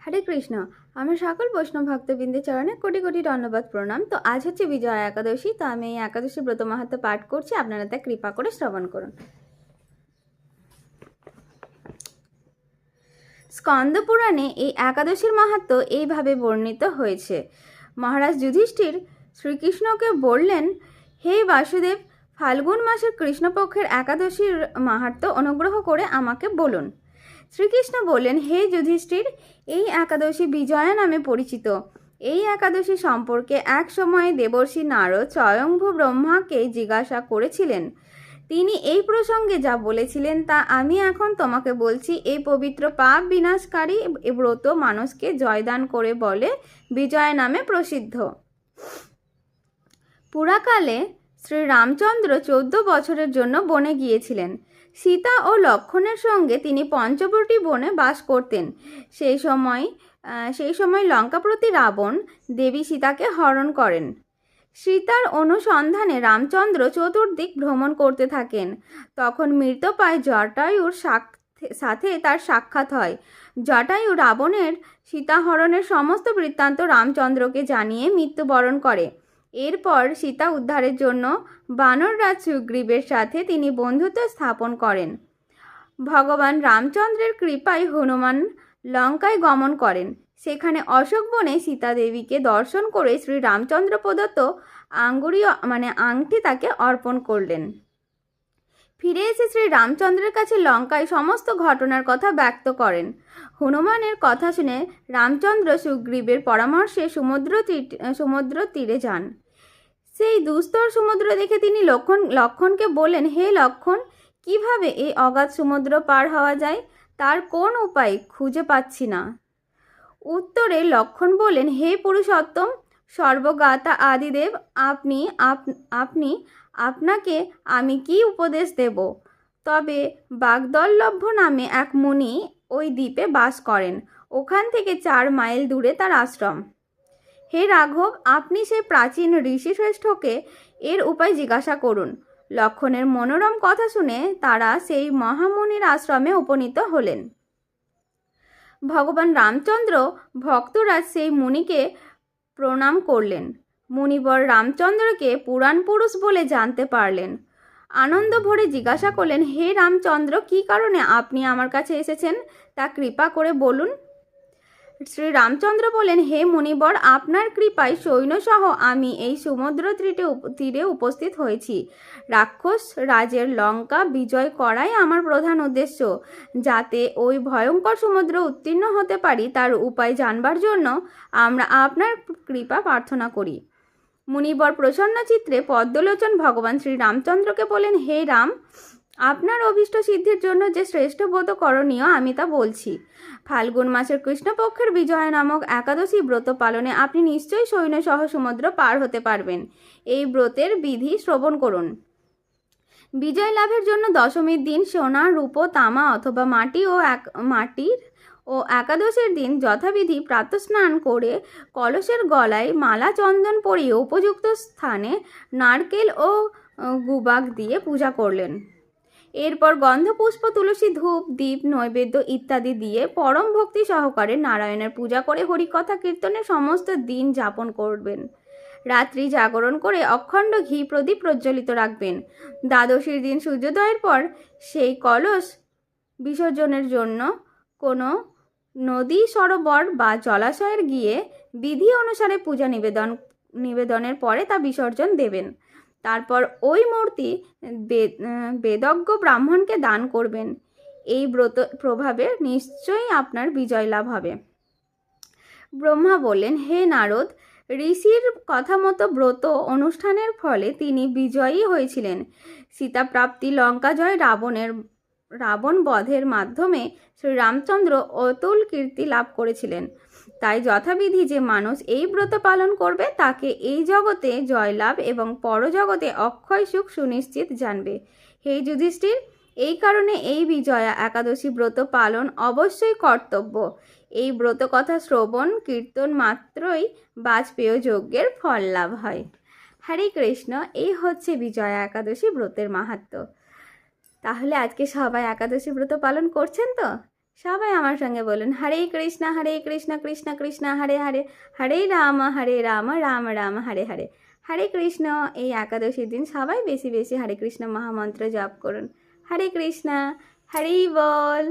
হরে কৃষ্ণ। আমার সকল বৈষ্ণব ভক্তবৃন্দের চরণে কোটি কোটি ধন্যবাদ প্রণাম। তো আজ হচ্ছে বিজয়া একাদশী। তো আমি এই একাদশী ব্রত মাহাত্ম্য পাঠ করছি, আপনারা তা কৃপা করে শ্রবণ করুন। স্কন্দ পুরাণে এই একাদশীর মাহাত্ম্য এইভাবে বর্ণিত হয়েছে। মহারাজ যুধিষ্ঠির শ্রীকৃষ্ণকে বললেন, হে বাসুদেব, ফাল্গুন মাসের কৃষ্ণপক্ষের একাদশীর মাহাত্ম্য অনুগ্রহ করে আমাকে বলুন। শ্রীকৃষ্ণ বললেন, হে যুধিষ্ঠির, এই একাদশী বিজয়া নামে পরিচিত। এই একাদশী সম্পর্কে এক সময়ে দেবর্ষি নারদ স্বয়ংভূ ব্রহ্মাকে জিজ্ঞাসা করেছিলেন। তিনি এই প্রসঙ্গে যা বলেছিলেন তা আমি এখন তোমাকে বলছি। এই পবিত্র পাপ বিনাশকারী ব্রত মানুষকে জয়দান করে বলে বিজয়া নামে প্রসিদ্ধ। পুরাকালে শ্রী রামচন্দ্র 14 বছরের জন্য বনে গিয়েছিলেন। সীতা ও লক্ষ্মণের সঙ্গে তিনি পঞ্চবটী বনে বাস করতেন। সেই সময় লঙ্কাপতি রাবণ দেবী সীতাকে হরণ করেন। সীতার অনুসন্ধানে রামচন্দ্র চতুর্দিক ভ্রমণ করতে থাকেন। তখন মৃতপ্রায় জটায়ুর সাথে তার সাক্ষাৎ হয়। জটায়ু রাবণের সীতাহরণের সমস্ত বৃত্তান্ত রামচন্দ্রকে জানিয়ে মৃত্যুবরণ করে। এরপর সীতা উদ্ধারের জন্য বানররাজ সুগ্রীবের সাথে তিনি বন্ধুত্ব স্থাপন করেন। ভগবান রামচন্দ্রের কৃপায় হনুমান লঙ্কায় গমন করেন। সেখানে অশোক বনে সীতা দেবীকে দর্শন করে শ্রী রামচন্দ্র প্রদত্ত আংটি তাকে অর্পণ করলেন। ফিরে এসে শ্রী রামচন্দ্রের কাছে লঙ্কায় সমস্ত ঘটনার কথা ব্যক্ত করেন। হনুমানের কথা শুনে রামচন্দ্র সুগ্রীবের পরামর্শে সমুদ্র তীরে যান। সেই দুস্তর সমুদ্র দেখে তিনি লক্ষ্মণকে বললেন, হে লক্ষ্মণ, কিভাবে এই অগাধ সমুদ্র পার হওয়া যায়, তার কোন উপায় খুঁজে পাচ্ছি না। উত্তরে লক্ষ্মণ বললেন, হে পুরুষোত্তম, সর্বজ্ঞাতা আদিদেব, আপনাকে আমি কি উপদেশ দেব? তবে বাগদল্লভ নামে এক মুনি ওই দ্বীপে বাস করেন। ওখান থেকে 4 মাইল দূরে তার আশ্রম। হে রাঘব, আপনি সেই প্রাচীন ঋষিশ্রেষ্ঠকে এর উপায় জিজ্ঞাসা করুন। লক্ষ্মণের মনোরম কথা শুনে তারা সেই মহামুনির আশ্রমে উপনীত হলেন। ভগবান রামচন্দ্র ভক্তরাজ সেই মুনিকে প্রণাম করলেন। মুনিবর রামচন্দ্রকে পুরাণ পুরুষ বলে জানতে পারলেন। আনন্দ ভরে জিজ্ঞাসা করলেন, হে রামচন্দ্র, কি কারণে আপনি আমার কাছে এসেছেন তা কৃপা করে বলুন। শ্রী রামচন্দ্র বলেন, হে মুনিবর, আপনার কৃপায় সৈন্যসহ আমি এই সমুদ্র তীরে উপস্থিত হয়েছি। রাক্ষস রাজের লঙ্কা বিজয় করাই আমার প্রধান উদ্দেশ্য। যাতে ওই ভয়ঙ্কর সমুদ্র উত্তীর্ণ হতে পারি তার উপায় জানবার জন্য আমরা আপনার কৃপা প্রার্থনা করি। মুনিবর প্রসন্ন চিত্রে পদ্মলোচন ভগবান শ্রী রামচন্দ্রকে বলেন, হে রাম, আপনার অভীষ্ট সিদ্ধির জন্য যে শ্রেষ্ঠ ব্রত করণীয় আমি তা বলছি। ফাল্গুন মাসের কৃষ্ণপক্ষের বিজয়া নামক একাদশী ব্রত পালনে আপনি নিশ্চয়ই সৈন্যসহ সমুদ্র পার হতে পারবেন। এই ব্রতের বিধি শ্রবণ করুন। বিজয় লাভের জন্য দশমীর দিন সোনা, রূপো, তামা অথবা মাটির ও একাদশীর দিন যথাবিধি প্রাতঃস্নান করে কলসের গলায় মালা চন্দন পরিয়ে উপযুক্ত স্থানে নারকেল ও গুবাক দিয়ে পূজা করলেন। এরপর গন্ধপুষ্প, তুলসী, ধূপ, দীপ, নৈবেদ্য ইত্যাদি দিয়ে পরম ভক্তি সহকারে নারায়ণের পূজা করে হরিকথা কীর্তনে সমস্ত দিন যাপন করবেন। রাত্রি জাগরণ করে অখণ্ড ঘি প্রদীপ প্রজ্বলিত রাখবেন। দ্বাদশীর দিন সূর্যোদয়ের পর সেই কলস বিসর্জনের জন্য কোনো নদী, সরোবর বা জলাশয়ের গিয়ে বিধি অনুসারে পূজা নিবেদনের পরে তা বিসর্জন দেবেন। তারপর ওই মূর্তি বেদজ্ঞ ব্রাহ্মণকে দান করবেন। এই ব্রত প্রভাবে নিশ্চয়ই আপনার বিজয় লাভ হবে। ব্রহ্মা বললেন, হে নারদ, ঋষির কথা মতো ব্রত অনুষ্ঠানের ফলে তিনি বিজয়ী হয়েছিলেন। সীতা প্রাপ্তি, লঙ্কা জয়, রাবণ বধের মাধ্যমে শ্রীরামচন্দ্র অতুল কীর্তি লাভ করেছিলেন। তাই যথাবিধি যে মানুষ এই ব্রত পালন করবে তাকে এই জগতে জয়লাভ এবং পরজগতে অক্ষয় সুখ সুনিশ্চিত জানবে। হে যুধিষ্ঠির, এই কারণে এই বিজয়া একাদশী ব্রত পালন অবশ্যই কর্তব্য। এই ব্রত কথা শ্রবণ কীর্তন মাত্রই বাজপেয় যজ্ঞের ফল লাভ হয়। হরে কৃষ্ণ। এই হচ্ছে বিজয়া একাদশী ব্রতের মাহাত্ম্য। তাহলে আজকে সবাই একাদশী ব্রত পালন করছেন তো? সবাই আমার সঙ্গে বলুন, হরে কৃষ্ণ কৃষ্ণ কৃষ্ণ হরে হরে, হরে রাম রাম রাম হরে হরে। হরে কৃষ্ণ। এই একাদশীর দিন সবাই বেশি বেশি হরে কৃষ্ণ মহামন্ত্র জপ করুন। হরে কৃষ্ণ। হরি বল।